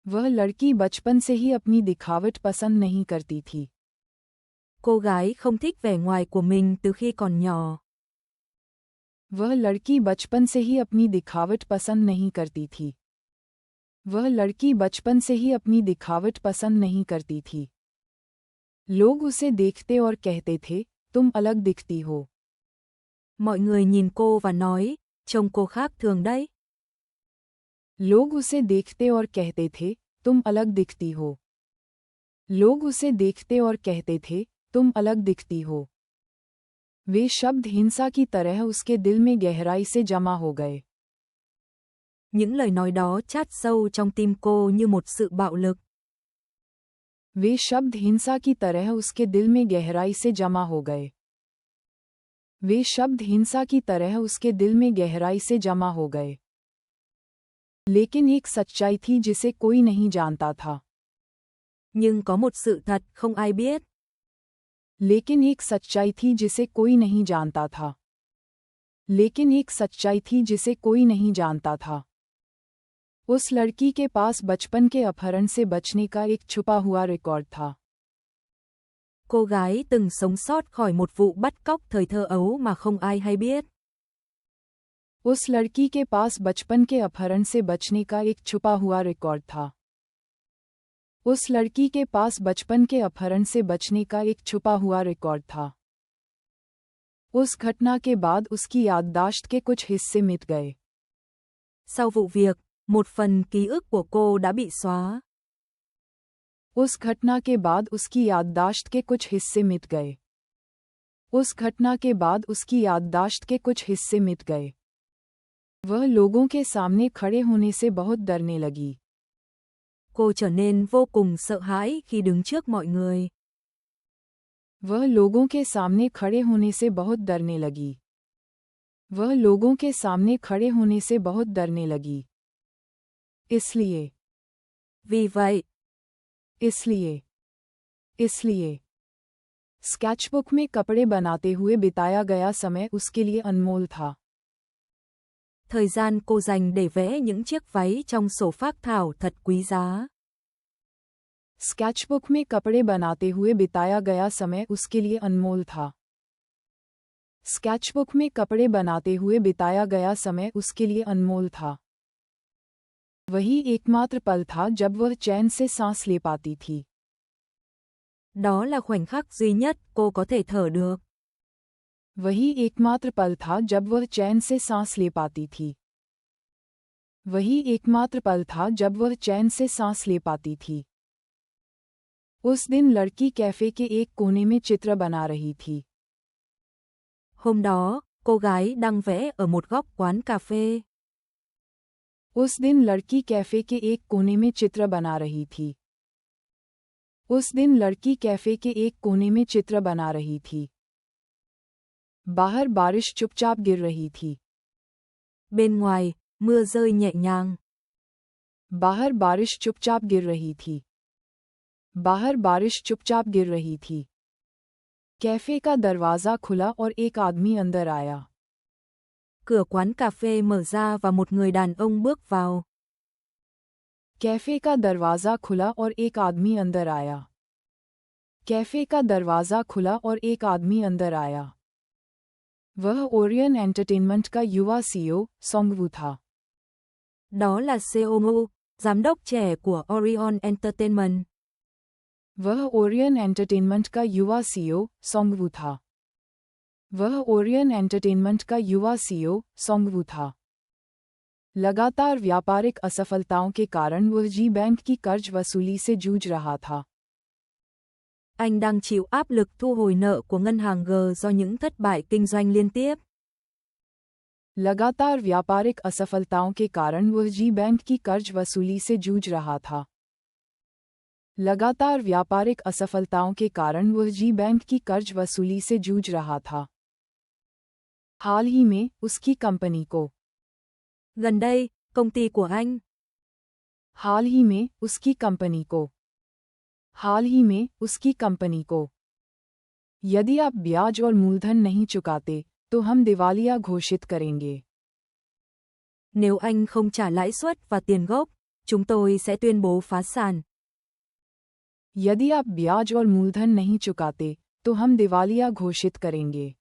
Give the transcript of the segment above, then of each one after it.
वह लड़की बचपन से ही अपनी दिखावट पसंद नहीं करती थी. Cô gái không thích vẻ ngoài của mình từ khi còn nhỏ. वह लड़की बचपन से ही अपनी दिखावट पसंद नहीं करती थी. वह लड़की बचपन से ही अपनी दिखावट पसंद नहीं करती थी. लोग उसे देखते और कहते थे, तुम अलग दिखती हो. Mọi người nhìn cô và nói, trông cô khác thường đấy. लोग उसे देखते और कहते थे, तुम अलग दिखती हो. लोग उसे देखते और कहते थे, तुम अलग दिखती हो. वे शब्द हिंसा की तरह उसके दिल में गहराई से जमा हो गए. Những lời nói đó chát sâu trong tim cô như một sự bạo lực. वे शब्द हिंसा की तरह उसके दिल में गहराई से जमा हो गए. वे शब्द हिंसा की तरह उसके दिल में गहराई से जमा हो गए. लेकिन एक सच्चाई थी जिसे कोई नहीं जानता था. Nhưng có một sự thật không ai biết. लेकिन एक सच्चाई थी जिसे कोई नहीं जानता था. लेकिन एक सच्चाई थी जिसे कोई नहीं जानता था. उस लड़की के पास बचपन के अपहरण से बचने का एक छुपा हुआ रिकॉर्ड था. Cô gái từng sống sót khỏi một vụ bắt cóc thời thơ ấu mà không ai hay biết. उस लड़की के पास बचपन के अपहरण से बचने का एक छुपा हुआ रिकॉर्ड था. उस लड़की के पास बचपन के अपहरण से बचने का एक छुपा हुआ रिकॉर्ड था. उस घटना के बाद उसकी याददाश्त के कुछ हिस्से मिट गए. Sau vụ việc, một phần ký ức của cô đã bị xóa. उस घटना के बाद उसकी याददाश्त के कुछ हिस्से मिट गए. उस घटना के बाद उसकी याददाश्त के कुछ हिस्से मिट गए. वह लोगों के सामने खड़े होने से बहुत डरने लगी. Cô trở nên vô cùng sợ hãi khi đứng trước mọi người. वह लोगों के सामने खड़े होने से बहुत डरने लगी. वह लोगों के सामने खड़े होने से बहुत डरने लगी. इसलिए. Vì vậy. इसलिए. इसलिए. स्केचबुक में कपड़े बनाते हुए बिताया गया समय उसके लिए अनमोल था. Thời gian cô dành để vẽ những chiếc váy trong sổ phác thảo thật quý giá. Sketchbook में कपड़े बनाते हुए बिताया गया समय उसके लिए अनमोल था. स्केचबुक में कपड़े बनाते हुए बिताया गया समय उसके लिए अनमोल था. वही एकमात्र पल था जब वह चैन से सांस ले पाती थी. Đó là khoảnh khắc duy nhất cô có thể thở được. वही एकमात्र पल था जब वह चैन से सांस ले पाती थी. वही एकमात्र पल था जब वह चैन से सांस ले पाती थी. उस दिन लड़की कैफे के एक कोने में चित्र बना रही थी. Hôm đó, cô gái đang vẽ ở một góc quán cà phê. उस दिन लड़की कैफे के एक कोने में चित्र बना रही थी. उस दिन लड़की कैफे के एक कोने में चित्र बना रही थी. बाहर बारिश चुपचाप गिर रही थी. Bên ngoài, mưa rơi nhẹ nhàng. बाहर बारिश चुपचाप गिर रही थी. बाहर बारिश चुपचाप गिर रही थी. कैफे का दरवाज़ा खुला और एक आदमी अंदर आया. Cửa quán cà phê mở ra và một người đàn ông bước vào. Cafe का दरवाज़ा खुला और एक आदमी अंदर आया. कैफे का दरवाज़ा खुला और एक आदमी अंदर आया. वह ओरियन एंटरटेनमेंट का युवा सीईओ सोंगवू था. Đó là Seomu, giám đốc trẻ của Orion Entertainment. वह ओरियन एंटरटेनमेंट का युवा सीईओ सोंगवू था. वह ओरियन एंटरटेनमेंट का युवा सीईओ सोंगवू था. लगातार व्यापारिक असफलताओं के कारण वह जी बैंक की कर्ज वसूली से जूझ रहा था. Anh đang chịu áp lực thu hồi nợ của ngân hàng G do những thất bại kinh doanh liên tiếp. लगातार व्यापारिक असफलताओं के कारण वह जी बैंक की कर्ज वसूली से जूझ रहा था. लगातार व्यापारिक असफलताओं के कारण वह जी बैंक की कर्ज वसूली से जूझ रहा था. हाल ही में उसकी कंपनी को. Gần đây, công ty của anh. हाल ही में उसकी कंपनी को. हाल ही में उसकी कंपनी को. यदि आप ब्याज और मूलधन नहीं चुकाते, तो हम दिवालिया घोषित करेंगे. Nếu anh không trả lãi suất và tiền gốc, chúng tôi sẽ tuyên bố phá sản. यदि आप ब्याज और मूलधन नहीं चुकाते, तो हम दिवालिया घोषित करेंगे।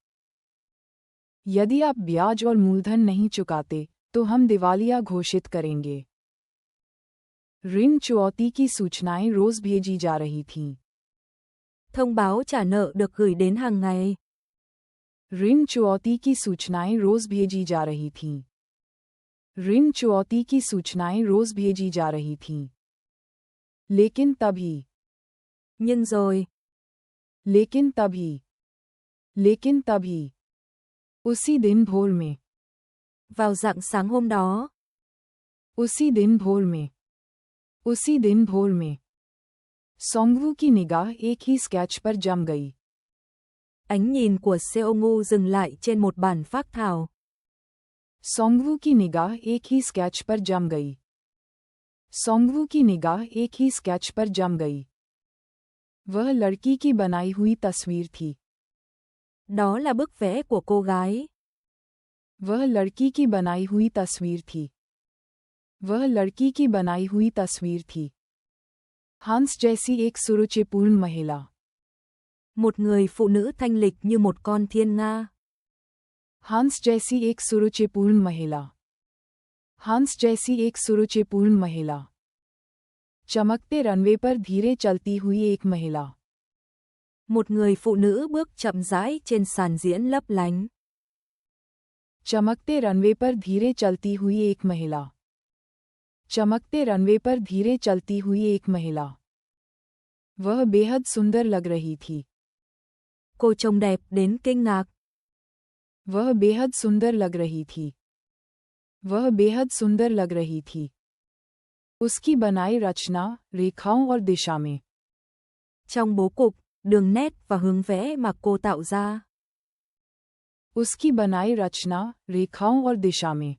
यदि आप ब्याज और मूलधन नहीं चुकाते, तो हम दिवालिया घोषित करेंगे। ऋण चुकौती की सूचनाएं रोज भेजी जा रही थीं। Thông báo trả nợ được gửi đến hàng ngày. ऋण चुकौती की सूचनाएं रोज भेजी जा रही थीं। ऋण चुकौती की सूचनाएं रोज भेजी जा रही थीं। लेकिन तभी। Nhưng rồi. लेकिन तभी। लेकिन तभी। उसी दिन भोर में। Vào rạng sáng hôm đó. उसी दिन भोर में। उसी दिन भोर में। सोंगवू की निगाह एक ही स्केच पर जम गई। Ánh nhìn của Seongu dừng lại trên một bản phác thảo. सोंगवू की निगाह एक ही स्केच पर जम गई। सोंगवू की निगाह एक ही स्केच पर जम गई। वह लड़की की बनाई हुई तस्वीर थी। Đó là bức vẽ của cô gái. वह लड़की की बनाई हुई तस्वीर थी। वह लड़की की बनाई हुई तस्वीर थी। हंस जैसी एक सुरुचिपूर्ण महिला। Một người phụ nữ thanh lịch như một con thiên nga. हंस जैसी एक सुरुचिपूर्ण महिला। हंस जैसी एक सुरुचिपूर्ण महिला। चमकते रनवे पर धीरे चलती हुई एक महिला। Một người phụ nữ bước chậm rãi trên sàn diễn lấp lánh. चमकते रनवे पर धीरे चलती हुई एक महिला। चमकते रनवे पर धीरे चलती हुई एक महिला। वह बेहद सुंदर लग रही थी। Cô trông đẹp đến kinh ngạc. वह बेहद सुंदर लग रही थी। वह बेहद सुंदर लग रही थी। उसकी बनाई रचना, रेखाओं और दिशा में। Trong bố cục, đường nét và hướng vẽ mà cô tạo ra. उसकी बनाई रचना, रेखाओं और दिशा में।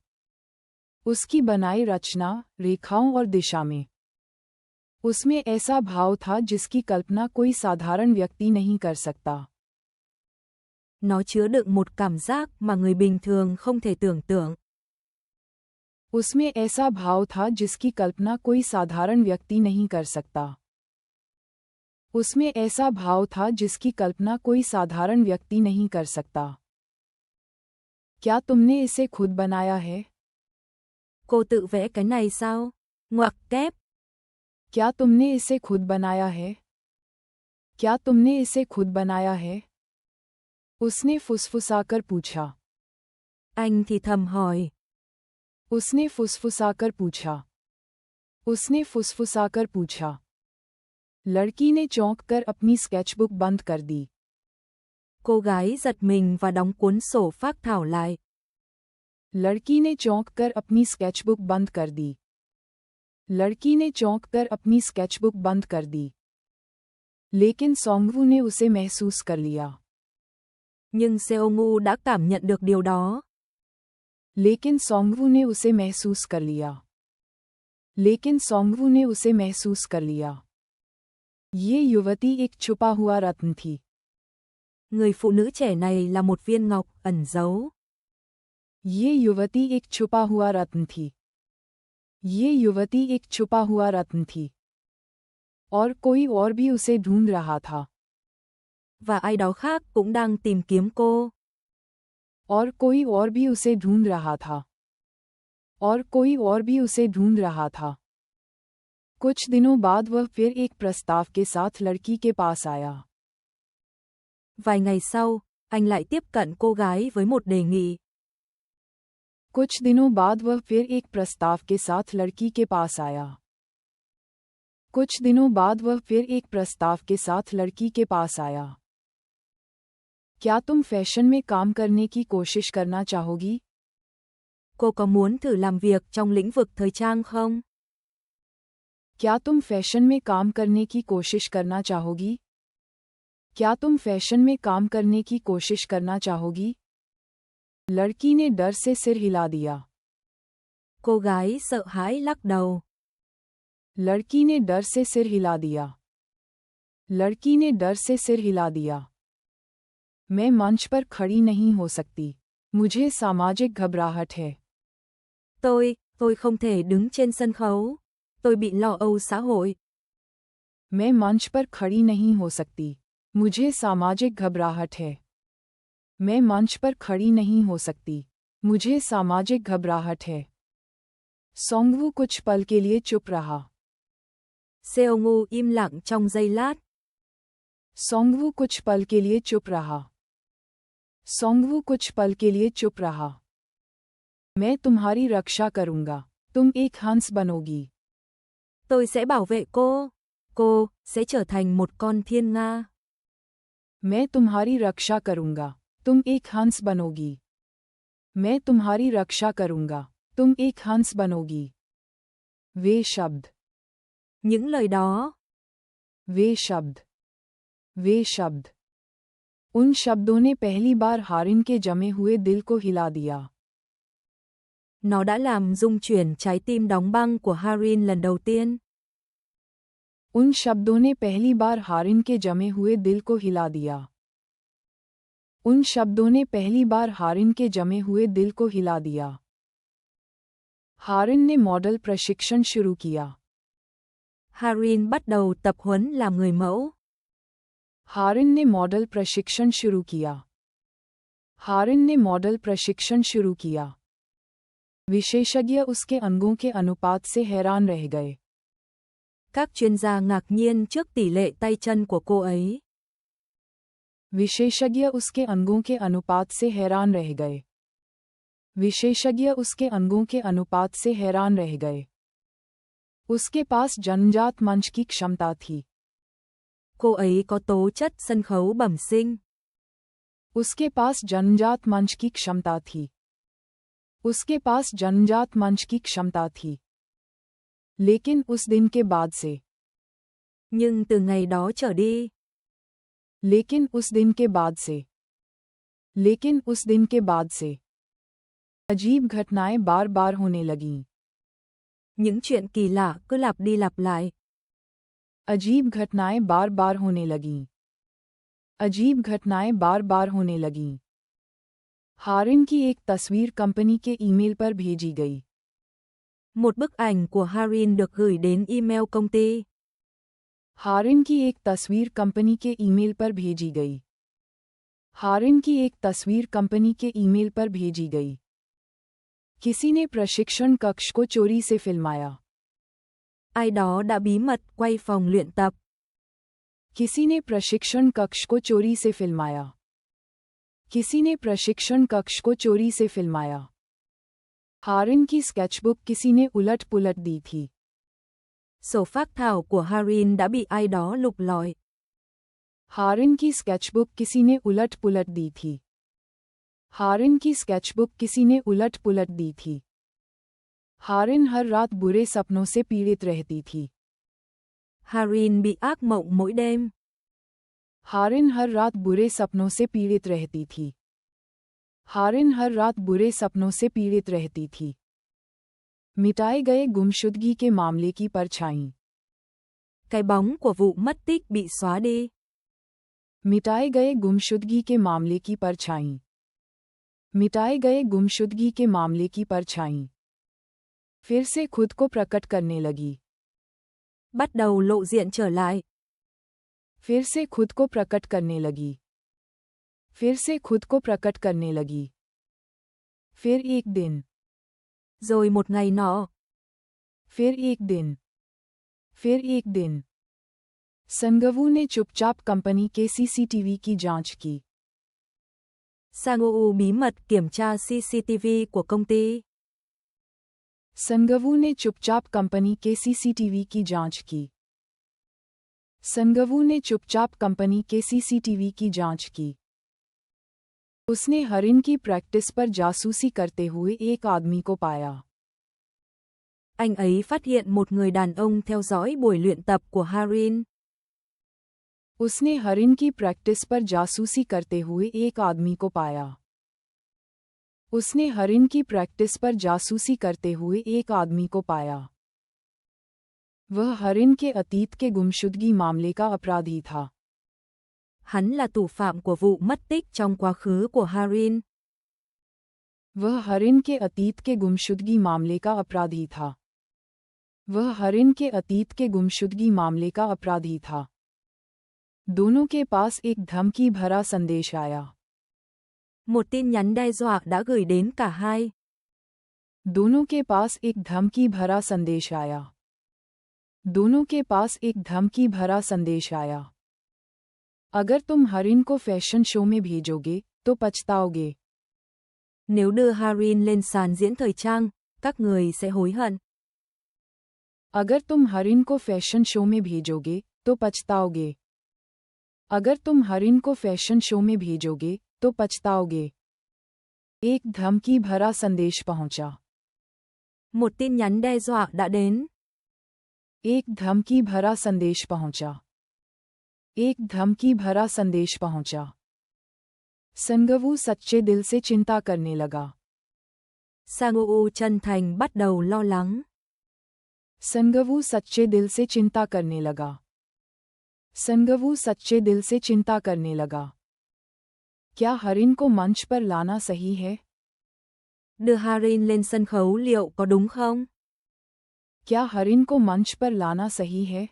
उसकी बनाई रचना, रेखाओं और दिशा में। उसमें ऐसा भाव था जिसकी कल्पना कोई साधारण व्यक्ति नहीं कर सकता। Nó chứa đựng một cảm giác mà người bình thường không thể tưởng tượng. उसमें ऐसा भाव था जिसकी कल्पना कोई साधारण व्यक्ति नहीं कर सकता। उसमें ऐसा भाव था जिसकी कल्पना कोई साधारण व्यक्ति नहीं कर सकता। क्या तुमने इसे खुद बनाया है? Cô tự vẽ cái này sao? Ngoặc kép. क्या तुमने इसे खुद बनाया है? क्या तुमने इसे खुद बनाया है? उसने फुसफुसाकर पूछा। Anh thì thầm hỏi. उसने फुसफुसाकर पूछा। उसने फुसफुसाकर पूछा। लड़की ने चौंककर अपनी स्केचबुक बंद कर दी। Cô gái giật mình và đóng cuốn sổ phác thảo lại. लड़की ने चौंककर अपनी स्केचबुक बंद कर दी। लड़की ने चौंककर अपनी स्केचबुक बंद कर दी। लेकिन सोंगवू ने उसे महसूस कर लिया। Nhưng Seongu đã cảm nhận được điều đó. लेकिन सोंगवू ने उसे महसूस कर लिया। लेकिन सोंगवू ने उसे महसूस कर लिया। ये युवती एक छुपा हुआ रत्न थी। Người phụ nữ trẻ này là một viên ngọc ẩn giấu. ये युवती एक छुपा हुआ रत्न थी। ये युवती एक छुपा हुआ रत्न थी। और कोई और भी उसे ढूंढ रहा था। Và ai đó khác cũng đang tìm kiếm cô. और कोई और भी उसे ढूंढ रहा था। और कोई और भी उसे ढूंढ रहा था। कुछ दिनों बाद वह फिर एक प्रस्ताव के साथ लड़की के पास आया। Vài ngày sau, anh lại tiếp cận cô gái với một đề nghị. कुछ दिनों बाद वह फिर एक प्रस्ताव के साथ लड़की के पास आया। कुछ दिनों बाद वह फिर एक प्रस्ताव के साथ लड़की के पास आया। क्या तुम फैशन में काम करने की कोशिश करना चाहोगी? Cô có muốn thử làm việc trong lĩnh vực thời trang không? क्या तुम फैशन में काम करने की कोशिश करना चाहोगी? क्या तुम फैशन में काम करने की कोशिश करना चाहोगी? लड़की ने डर से सिर हिला दिया। Cô gái sợ hãi lắc đầu. लड़की ने डर से सिर हिला दिया। लड़की ने डर से सिर हिला दिया। मैं मंच पर खड़ी नहीं हो सकती। मुझे सामाजिक घबराहट है। Tôi không thể đứng trên sân khấu. Tôi bị lo âu xã hội. मैं मंच पर खड़ी नहीं हो सकती. मुझे सामाजिक घबराहट है. मैं मंच पर खड़ी नहीं हो सकती. मुझे सामाजिक घबराहट है. सोंगवू कुछ पल के लिए चुप रहा. Seongu im lặng trong giây lát. सोंगवू कुछ पल के लिए चुप रहा. सोंगवू कुछ पल के लिए चुप रहा. मैं तुम्हारी रक्षा करूंगा. तुम एक हंस बनोगी. Tôi sẽ bảo vệ cô. Cô sẽ trở thành một con thiên nga. मैं तुम्हारी रक्षा करूंगा. तुम एक हंस बनोगी. मैं तुम्हारी रक्षा करूंगा. तुम एक हंस बनोगी. वे शब्द. Những lời đó. वे शब्द. वे शब्द. उन शब्दों ने पहली बार हारिन के जमे हुए दिल को हिला दिया. Nó đã làm rung chuyển trái tim đóng băng của Harin lần đầu tiên. उन शब्दों ने पहली बार हारिन के जमे हुए दिल को हिला दिया. उन शब्दों ने पहली बार हारिन के जमे हुए दिल को हिला दिया. हारिन ने मॉडल प्रशिक्षण शुरू किया. Harin bắt đầu tập huấn làm người mẫu. हारिन ने मॉडल प्रशिक्षण शुरू किया. हारिन ने मॉडल प्रशिक्षण शुरू किया. विशेषज्ञ उसके अंगों के अनुपात से हैरान रह गए. Các chuyên gia ngạc nhiên trước tỷ lệ tay chân của cô ấy. विशेषज्ञ उसके अंगों के अनुपात से हैरान रह गए. विशेषज्ञ उसके अंगों के अनुपात से हैरान रह गए. उसके पास जन्मजात मंच की क्षमता थी. Cô ấy có tố chất sân khấu bẩm sinh. उसके पास जन्मजात मंच की क्षमता थी. उसके पास जन्मजात मंच की क्षमता थी. लेकिन उस दिन के बाद से. Nhưng từ ngày đó trở đi. लेकिन उस दिन के बाद से. लेकिन उस दिन के बाद से. अजीब घटनाएं बार बार होने लगीं. Những chuyện kỳ lạ cứ lặp đi lặp lại. अजीब घटनाएं बार बार होने लगीं. अजीब घटनाएं बार बार होने लगीं. हारिन की एक तस्वीर कंपनी के ईमेल पर भेजी गई. Một bức ảnh của Harin được gửi đến email công ty. हारिन की एक तस्वीर कंपनी के ईमेल पर भेजी गई. हारिन की एक तस्वीर कंपनी के ईमेल पर भेजी गई. किसी ने प्रशिक्षण कक्ष को चोरी से फिल्माया. Ai đó đã bí mật quay phòng luyện tập. किसी ने प्रशिक्षण कक्ष को चोरी से फिल्माया. किसी ने प्रशिक्षण कक्ष को चोरी से फिल्माया. हारिन की स्केचबुक किसी ने उलट पुलट दी थी. Sổ phác thảo của Harin đã bị ai đó lục lọi. हारिन की स्केचबुक किसी ने उलट पुलट दी थी. हारिन की स्केचबुक किसी ने उलट पुलट दी थी. हारिन हर रात बुरे सपनों से पीड़ित रहती थी. Harin bị ác mộng mỗi đêm. हारिन हर रात बुरे सपनों से पीड़ित रहती थी. हारिन हर रात बुरे सपनों से पीड़ित रहती थी. मिटाए गए गुमशुदगी के मामले की परछाई. Cái bóng của vụ mất tích bị xóa đi. मिटाए गए गुमशुदगी के मामले की परछाई. मिटाए गए गुमशुदगी के मामले की परछाई. फिर से खुद को प्रकट करने लगी. Bắt đầu lộ diện trở lại. फिर से खुद को प्रकट करने लगी. फिर से खुद को प्रकट करने लगी. फिर एक दिन. Rồi một ngày nọ. फिर एक दिन. फिर एक दिन. संगवू ने चुपचाप कंपनी के सीसीटीवी की जांच की. Sang-woo bí mật kiểm tra CCTV của công ty. संगवू ने चुपचाप कंपनी के सीसीटीवी की जांच की. संगवू ने चुपचाप कंपनी के सीसीटीवी की जांच की. उसने हरिन की प्रैक्टिस पर जासूसी करते हुए एक आदमी को पाया. Anh ấy phát hiện một người đàn ông theo dõi buổi luyện tập của Harin. उसने हरिन की प्रैक्टिस पर जासूसी करते हुए एक आदमी को पाया. उसने हरिन की प्रैक्टिस पर जासूसी करते हुए एक आदमी को पाया. वह हरिन के अतीत के गुमशुदगी मामले का अपराधी था. Hắn là thủ phạm của vụ mất tích trong quá khứ của Harin. वह हरिन के अतीत के गुमशुदगी मामले का अपराधी था. वह हरिन के अतीत के गुमशुदगी मामले का अपराधी था। दोनों के पास एक धमकी भरा संदेश आया। Một tin nhắn đe dọa đã gửi đến cả hai. दोनों के पास एक धमकी भरा संदेश आया। दोनों के पास एक धमकी भरा संदेश आया। अगर तुम हरिन को फैशन शो में भेजोगे तो पछताओगे। Nếu đưa Harin lên sàn diễn thời trang, các người sẽ hối hận. अगर तुम हरिन को फैशन शो में भेजोगे तो पछताओगे। अगर तुम हरिन को फैशन शो में भेजोगे तो पछताओगे। एक धमकी भरा संदेश पहुंचा। Một tin nhắn đe dọa đã đến. एक धमकी भरा संदेश पहुंचा। एक धमकी भरा संदेश पहुंचा। संगवू सच्चे दिल से चिंता करने लगा। Sang-woo chân thành bắt đầu lo lắng. संगवू सच्चे दिल से चिंता करने लगा। संगवू सच्चे दिल से चिंता करने लगा। क्या हरिन को मंच पर लाना सही है? Đưa Harin lên sân khấu liệu có đúng không? क्या हरिन को मंच पर लाना सही है?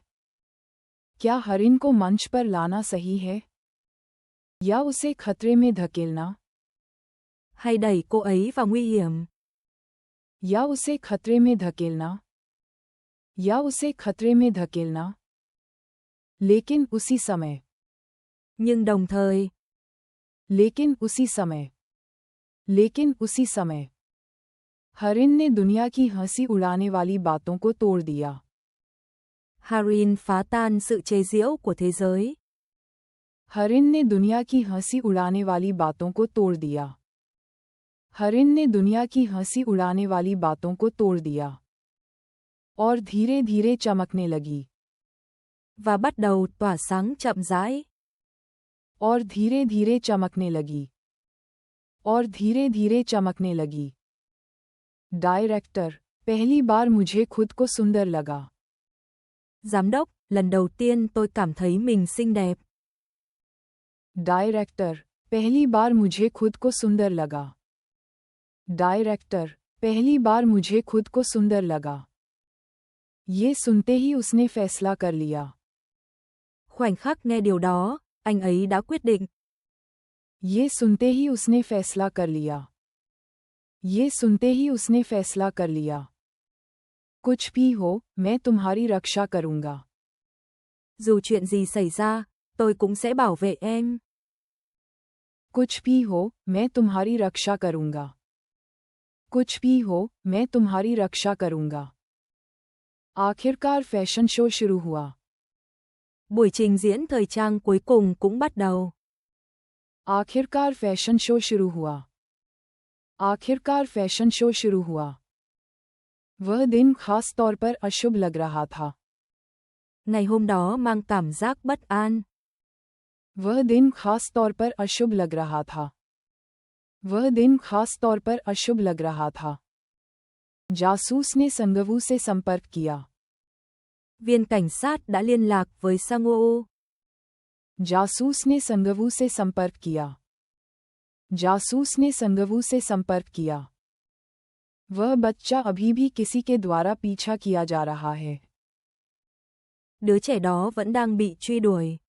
क्या हरिन को मंच पर लाना सही है? या उसे खतरे में धकेलना? Hay đẩy cô ấy vào nguy hiểm? या उसे खतरे में धकेलना? या उसे खतरे में धकेलना? लेकिन उसी समय। Nhưng đồng thời. लेकिन उसी समय। लेकिन उसी समय। हरिन ने दुनिया की हंसी उड़ाने वाली बातों को तोड़ दिया। Harin phá tan sự chế giễu của thế giới. हरिन ने दुनिया की हंसी उड़ाने वाली बातों को तोड़ दिया। हरिन ने दुनिया की हंसी उड़ाने वाली बातों को तोड़ दिया। और धीरे धीरे चमकने लगी। Và bắt đầu tỏa sáng chậm rãi. और धीरे धीरे चमकने लगी। और धीरे धीरे चमकने लगी। डायरेक्टर, पहली बार मुझे खुद को सुंदर लगा। Giám đốc, lần đầu tiên tôi cảm thấy mình xinh đẹp. Director, पहली बार मुझे खुद को सुंदर लगा। डायरेक्टर, पहली बार मुझे खुद को सुंदर लगा। ये सुनते ही उसने फैसला कर लिया। Khoảnh khắc nghe điều đó, anh ấy đã quyết định. ये सुनते ही उसने फैसला कर लिया। ये सुनते ही उसने फैसला कर लिया। कुछ भी हो, मैं तुम्हारी रक्षा करूंगा। Dù chuyện gì xảy ra, tôi cũng sẽ bảo vệ em. कुछ भी हो, मैं तुम्हारी रक्षा करूंगा। कुछ भी हो, मैं तुम्हारी रक्षा करूंगा। आखिरकार फैशन शो शुरू हुआ। Buổi trình diễn thời trang cuối cùng cũng bắt đầu. आखिरकार फैशन शो शुरू हुआ। आखिरकार फैशन शो शुरू हुआ। वह दिन खास तौर पर अशुभ लग रहा था। Ngày hôm đó mang cảm giác bất an. वह दिन खास तौर पर अशुभ लग रहा था। वह दिन खास तौर पर अशुभ लग रहा था। जासूस ने संगवू से संपर्क किया। Viên cảnh sát đã liên lạc với Sang-woo. जासूस ने संगवू से संपर्क किया। जासूस ने संगवू से संपर्क किया। वह बच्चा अभी भी किसी के द्वारा पीछा किया जा रहा है। Đứa trẻ đó vẫn đang bị truy đuổi.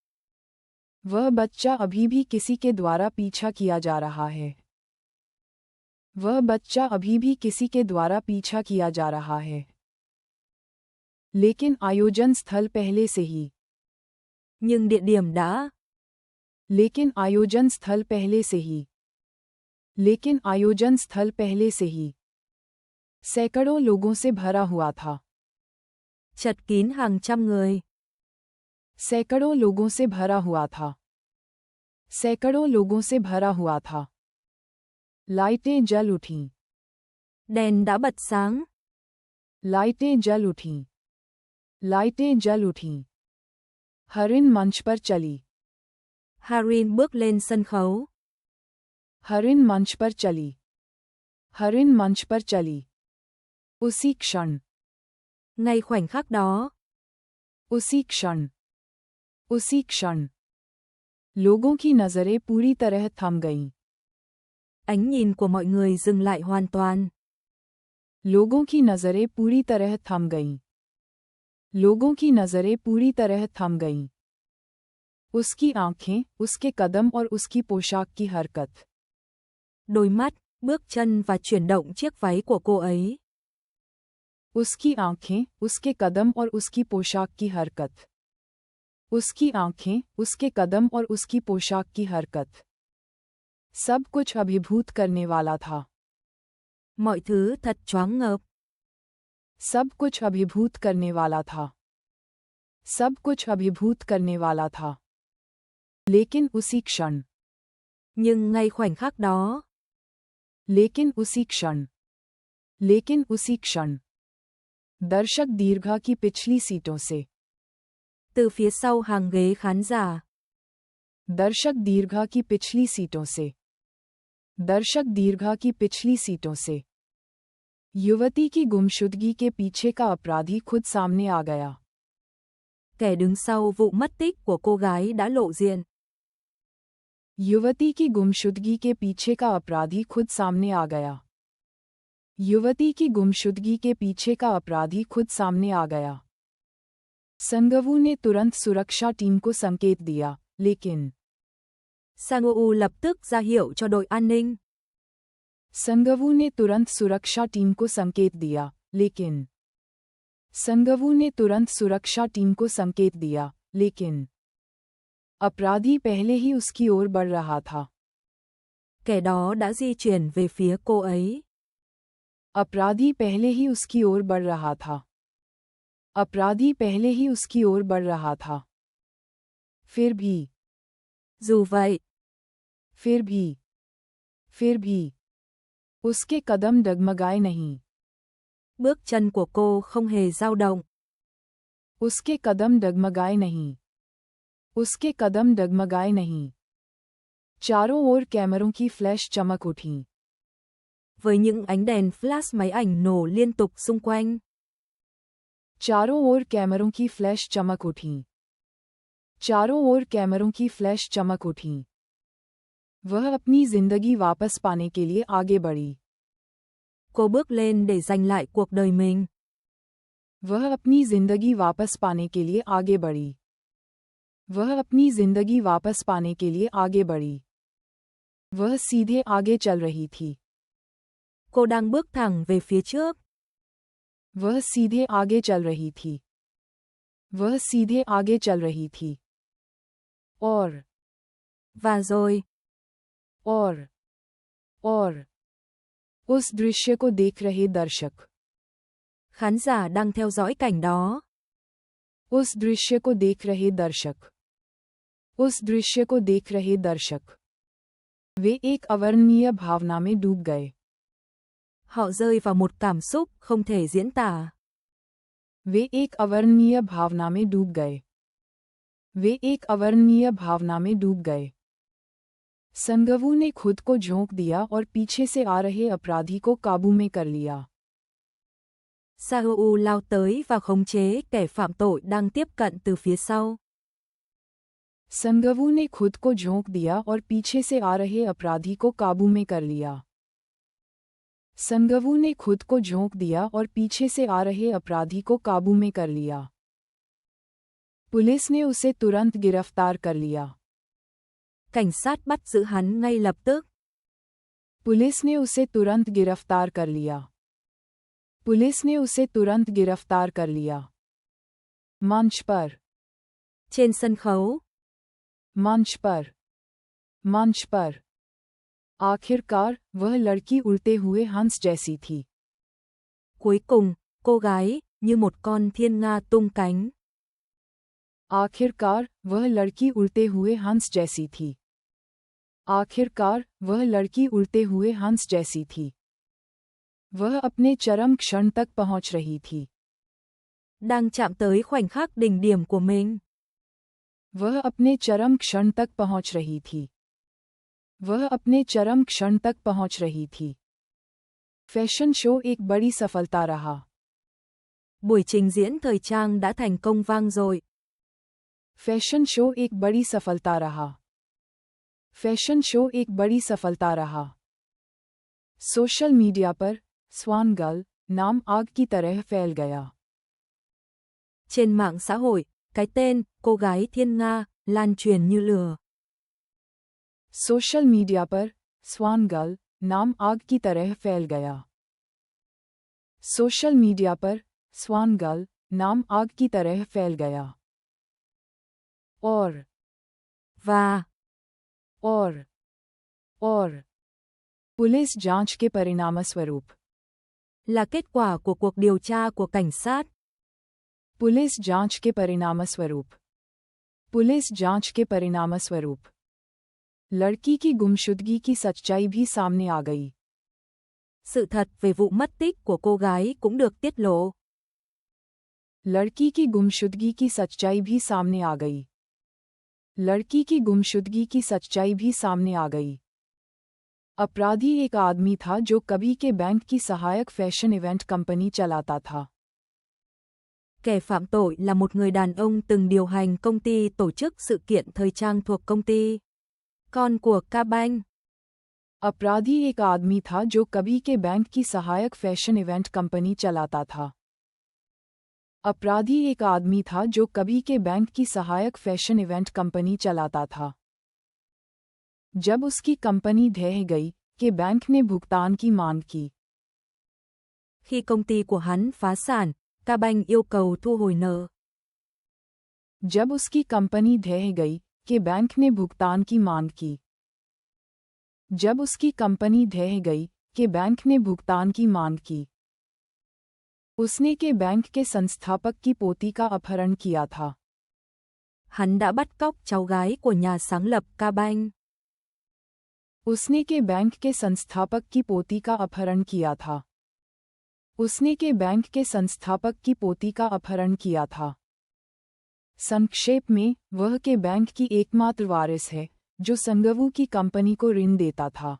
वह बच्चा अभी भी किसी के द्वारा पीछा किया जा रहा है। वह बच्चा अभी भी किसी के द्वारा पीछा किया जा रहा है। लेकिन आयोजन स्थल पहले से ही। Nhưng địa điểm đã. लेकिन आयोजन स्थल पहले से ही। लेकिन आयोजन स्थल पहले से ही। सैकड़ों लोगों से भरा हुआ था। Chật kín hàng trăm người. सैकड़ों लोगों से भरा हुआ था। सैकड़ों लोगों से भरा हुआ था। लाइटें जल उठीं। Đèn đã bật sáng. लाइटें जल उठीं। लाइटें जल उठीं। हरिन मंच पर चली। Harin bước lên sân khấu. हरिन मंच पर चली। हरिन मंच पर चली। उसी क्षण। Ngay khoảnh khắc đó. उसी क्षण। उसी क्षण। लोगों की नजरें पूरी तरह थम गईं। Ánh nhìn của mọi người dừng lại hoàn toàn. लोगों की नजरें पूरी तरह थम गईं। लोगों की नजरें पूरी तरह थम गईं। उसकी आंखें, उसके कदम और उसकी पोशाक की हरकत। Đôi mắt, bước chân và chuyển động chiếc váy của cô ấy. उसकी आंखें, उसके कदम और उसकी पोशाक की हरकत। उसकी आंखें, उसके कदम और उसकी पोशाक की हरकत। सब कुछ अभिभूत करने वाला था। Mọi thứ thật choáng ngợp. सब कुछ अभिभूत करने वाला था। सब कुछ अभिभूत करने वाला था। लेकिन उसी क्षण। Nhưng ngay khoảnh khắc đó. लेकिन उसी क्षण। लेकिन उसी क्षण। दर्शक दीर्घा की पिछली सीटों से। Từ phía sau hàng ghế khán giả. दर्शक दीर्घा की पिछली सीटों से। दर्शक दीर्घा की पिछली सीटों से। युवती की गुमशुदगी के पीछे का अपराधी खुद सामने आ गया। Kẻ đứng sau vụ mất tích của cô gái đã lộ diện. युवती की गुमशुदगी के पीछे का अपराधी खुद सामने आ गया। युवती की गुमशुदगी के पीछे का अपराधी खुद सामने आ गया। संगवू ने तुरंत सुरक्षा टीम को संकेत दिया, लेकिन Sang-woo lập tức ra hiệu cho đội an ninh. संगवू ने तुरंत सुरक्षा टीम को संकेत दिया, लेकिन संगवू ने तुरंत सुरक्षा टीम को संकेत दिया, लेकिन अपराधी पहले ही उसकी ओर बढ़ रहा था। Kẻ đó đã di chuyển về phía cô ấy. अपराधी पहले ही उसकी ओर बढ़ रहा था। अपराधी पहले ही उसकी ओर बढ़ रहा था। फिर भी। Dù vậy. फिर भी। उसके कदम डगमगाए नहीं। Bước chân của cô không hề dao động. उसके कदम डगमगाए नहीं। उसके कदम डगमगाए नहीं। चारों ओर कैमरों की फ्लैश चमक उठी। Với những ánh đèn flash máy ảnh nổ liên tục xung quanh. चारों ओर कैमरों की फ्लैश चमक उठी। चारों ओर कैमरों की फ्लैश चमक उठी। वह अपनी जिंदगी वापस पाने के लिए आगे बढ़ी। Cô bước lên để giành lại cuộc đời mình. वह अपनी जिंदगी वापस पाने के लिए आगे बढ़ी। वह अपनी जिंदगी वापस पाने के लिए आगे बढ़ी। वह सीधे आगे चल रही थी। Cô đang bước thẳng về phía trước. वह सीधे आगे चल रही थी। वह सीधे आगे चल रही थी। और Và rồi. और उस दृश्य को देख रहे दर्शक। Khán giả đang theo dõi cảnh đó. उस दृश्य को देख रहे दर्शक। उस दृश्य को देख रहे दर्शक। वे एक अवर्णनीय भावना में डूब गए। Họ rơi vào một cảm xúc không thể diễn tả. वे एक अवर्णनीय भावना में डूब गए। वे एक अवर्णनीय भावना में डूब गए। संगवू ने खुद को झोंक दिया और पीछे से आ रहे अपराधी को काबू में कर लिया। Sang-woo lao tới và khống chế kẻ phạm tội đang tiếp cận từ phía sau. संगवू ने खुद को झोंक दिया और पीछे से आ रहे अपराधी को काबू में कर लिया। संगवू ने खुद को झोंक दिया और पीछे से आ रहे अपराधी को काबू में कर लिया। पुलिस ने उसे तुरंत गिरफ्तार कर लिया। Cảnh sát bắt giữ hắn ngay lập tức. Police ने उसे तुरंत गिरफ्तार कर लिया। पुलिस ने उसे तुरंत गिरफ्तार कर लिया। मंच पर। Trên sân khấu. मंच पर। मंच पर। आखिरकार, वह लड़की उड़ते हुए हंस जैसी थी। Cuối cùng, cô gái, như một con thiên nga tung cánh. आखिरकार, वह लड़की उड़ते हुए हंस जैसी थी। आखिरकार, वह लड़की उड़ते हुए हंस जैसी थी। वह अपने चरम क्षण तक पहुंच रही थी। Đang chạm tới khoảnh khắc đỉnh điểm của mình. वह अपने चरम क्षण तक पहुंच रही थी। वह अपने चरम क्षण तक पहुंच रही थी। फैशन शो एक बड़ी सफलता रहा। Buổi trình diễn thời trang đã thành công vang dội. Fashion show एक बड़ी सफलता रहा। फैशन शो एक बड़ी सफलता रहा। सोशल मीडिया पर स्वान गर्ल नाम आग की तरह फैल गया। Trên mạng xã hội, cái tên cô gái Thiên Nga lan truyền như lửa. Social media पर स्वान गर्ल नाम आग की तरह फैल गया। सोशल मीडिया पर स्वान गर्ल नाम आग की तरह फैल गया। और Và और पुलिस जांच के परिणामस्वरूप là kết quả của cuộc điều tra của cảnh sát. Police जांच के परिणामस्वरूप पुलिस जांच के परिणामस्वरूप लड़की की गुमशुदगी की सच्चाई भी सामने आ गई। Sự thật về vụ mất tích của cô gái cũng được tiết lộ. लड़की की गुमशुदगी की सच्चाई भी सामने आ गई। लड़की की गुमशुदगी की सच्चाई भी सामने आ गई। अपराधी एक आदमी था जो कभी के बैंक की सहायक फैशन इवेंट कंपनी चलाता था। Kẻ phạm tội là một người đàn ông từng điều hành công ty tổ chức sự kiện thời trang thuộc công ty con của K-Bank. अपराधी एक आदमी था जो कभी के बैंक की सहायक फैशन इवेंट कंपनी चलाता था। अपराधी एक आदमी था जो कभी के बैंक की सहायक फैशन इवेंट कंपनी चलाता था। जब उसकी कंपनी ढह गई, के बैंक ने भुगतान की मांग की। Khi công ty của hắn phá sản, K-Bank yêu cầu thu hồi nợ. जब उसकी कंपनी ढह गई, के बैंक ने भुगतान की मांग की। जब उसकी कंपनी ढह गई, के बैंक ने भुगतान की मांग की। उसने के बैंक के संस्थापक की पोती का अपहरण किया था। Hắn đã bắt cóc cháu gái của nhà sáng lập K-Bank. उसने के बैंक के संस्थापक की पोती का अपहरण किया था। उसने के बैंक के संस्थापक की पोती का अपहरण किया था। संक्षेप में, वह के बैंक की एकमात्र वारिस है, जो संगवू की कंपनी को ऋण देता था।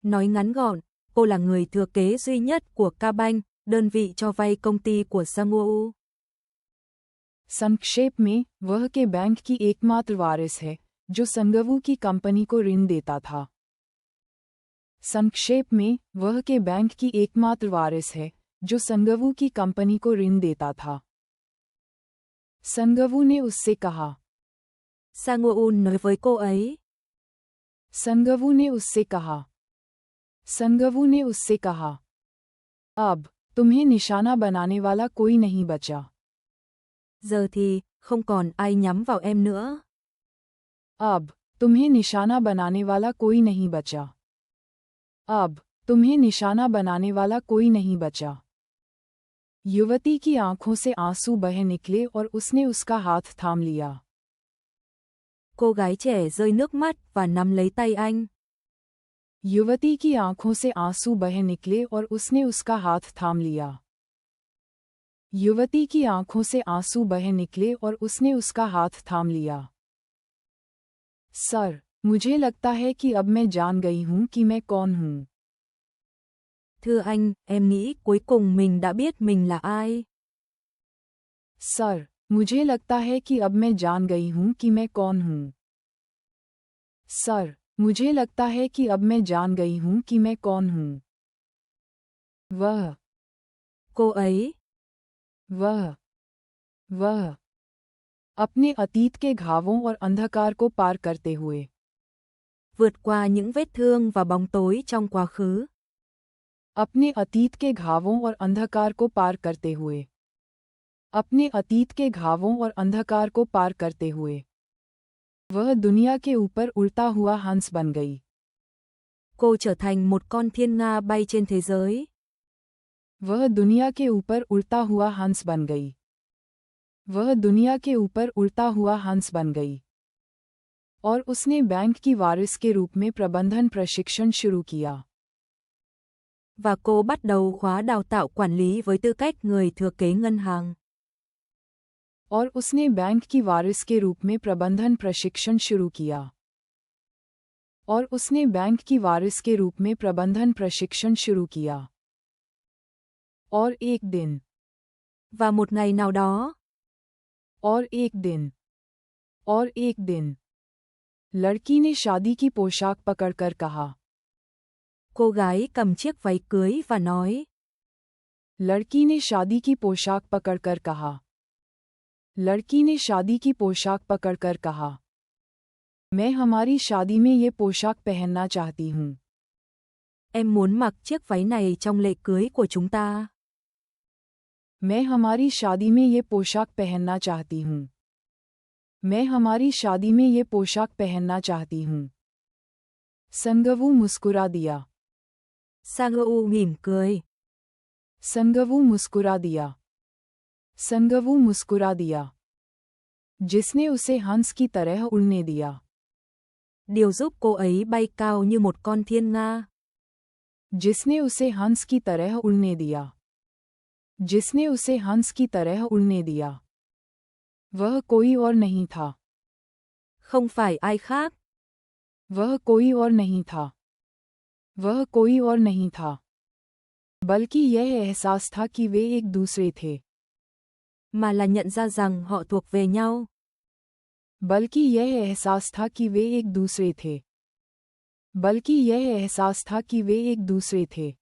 Nói ngắn gọn, cô là người thừa kế duy nhất của K-Bank, đơn vị cho vay công ty của Sangwoo. संक्षेप में, वह के बैंक की एकमात्र वारिस है, जो संगवू की कंपनी को ऋण देता था। संक्षेप में, वह के बैंक की एकमात्र वारिस है, जो संगवू की कंपनी को ऋण देता था। संगवू ने उससे कहा। Sangwoo nói với cô ấy. संगवू ने उससे कहा। संगवू ने उससे कहा। अब तुम्हें निशाना बनाने वाला कोई नहीं बचा। Giờ thì, không còn ai nhắm vào em nữa. अब तुम्हें निशाना बनाने वाला कोई नहीं बचा। अब तुम्हें निशाना बनाने वाला कोई नहीं बचा। युवती की आंखों से आंसू बह निकले और उसने उसका हाथ थाम लिया। Cô gái trẻ rơi nước mắt và nắm lấy tay anh. युवती की आंखों से आंसू बह निकले और उसने उसका हाथ थाम लिया। युवती की आंखों से आंसू बह निकले और उसने उसका हाथ थाम लिया। सर, मुझे लगता है कि अब मैं जान गई हूँ कि मैं कौन हूँ। Thưa anh, em nghĩ cuối cùng mình đã biết mình là ai. Sir, मुझे लगता है कि अब मैं जान गई हूँ कि मैं कौन हूँ। सर, मुझे लगता है कि अब मैं जान गई हूँ कि मैं कौन हूँ। वह Cô ấy वह अपने अतीत के घावों और अंधकार को पार करते हुए vượt qua những vết thương và bóng tối trong quá khứ. अपने अतीत के घावों और अंधकार को पार करते हुए अपने अतीत के घावों और अंधकार को पार करते हुए वह दुनिया के ऊपर उड़ता हुआ हंस बन गई। Cô trở thành một con thiên nga bay trên thế giới. वह दुनिया के ऊपर उड़ता हुआ हंस बन गई। वह दुनिया के ऊपर उड़ता हुआ हंस बन गई। और उसने बैंक की वारिस के रूप में प्रबंधन प्रशिक्षण शुरू किया। Và cô bắt đầu khóa đào tạo quản lý với tư cách người thừa kế ngân hàng. और उसने बैंक की वारिस के रूप में प्रबंधन प्रशिक्षण शुरू किया। और उसने बैंक की वारिस के रूप में प्रबंधन प्रशिक्षण शुरू किया। और एक दिन Và một ngày nào đó, और एक दिन लड़की ने शादी की पोशाक पकड़कर कहा। cô gái cầm chiếc váy cưới và nói. लड़की ने शादी की पोशाक पकड़कर कहा। लड़की ने शादी की पोशाक पकड़कर कहा। मैं हमारी शादी में ये पोशाक पहनना चाहती हूँ। Em muốn mặc chiếc váy này trong lễ cưới của chúng ta. मैं हमारी शादी में ये पोशाक पहनना चाहती हूँ। मैं हमारी शादी में ये पोशाक पहनना चाहती हूँ। संगवू मुस्कुरा दिया। Sang-woo mỉm cười. संगवू मुस्कुरा दिया। संगवू मुस्कुरा दिया। जिसने उसे हंस की तरह उड़ने दिया। Điều giúp cô ấy bay cao như một con thiên nga. जिसने उसे हंस की तरह उड़ने दिया। जिसने उसे हंस की तरह उड़ने दिया। वह कोई और नहीं था। Không phải ai khác. वह कोई और नहीं था। वह कोई और नहीं था। बल्कि यह एहसास था कि वे एक दूसरे थे। Mà là nhận ra rằng họ thuộc về nhau. बल्कि यह एहसास था कि वे एक दूसरे थे। बल्कि यह एहसास था कि वे एक दूसरे थे।